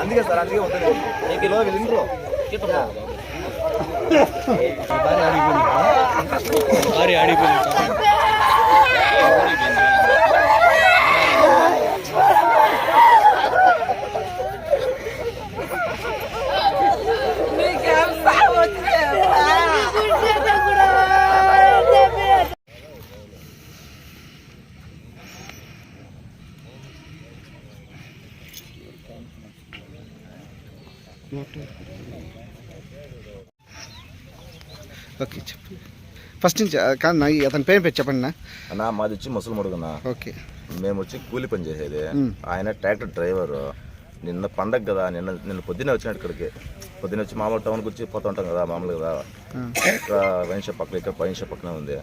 అందుకే సార్ అందుకే ఉంటుంది భారీ ఆడిపోయింది ఓకే చెప్పు ఫస్ట్ నుంచి కాదు నా అతని పేరు చెప్పండి అన్న మాది వచ్చి ముసలి ముడుగున్నా. ఓకే మేము వచ్చి కూలి పని చేసేది. ఆయన ట్రాక్టర్ డ్రైవర్. నిన్న పండగ కదా, నిన్న పొద్దున్నే వచ్చినట్టు ఇక్కడికి. పొద్దున్న వచ్చి మామూలు టౌన్కి వచ్చి పోతూ ఉంటాం కదా మామూలు కదా. ఇక్కడ వైన్ షాప్ పక్కన, ఇక్కడ వైన్ షాప్ పక్కనే ఉంది.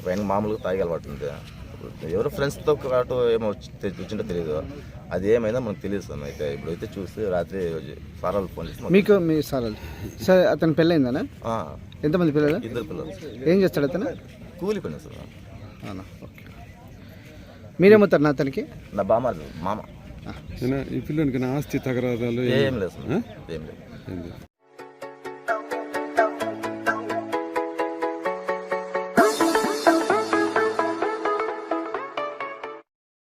వైన్ మామూలుగా తాగి అలవాటు ఉంది. ఎవరో ఫ్రెండ్స్తో పాటు ఏమో వచ్చిందో తెలియదు. అది ఏమైందో మనకు తెలియదు సార్. అయితే ఇప్పుడైతే చూసి రాత్రి సారాలు ఫోన్ చేసి మీకు మీ సారాలు సార్ అతని పెళ్ళయిందనా? ఎంతమంది పిల్లలు? 2 పిల్లలు. ఏం చేస్తాడు అతను? కూలి పని సార్. అవునా, ఓకే. మీరేమవుతారు నా అతనికి? నా మామ. ఈ పిల్లలకి ఆస్తి తగరాదాలు ఏం లేదు సార్, ఏం లేదు.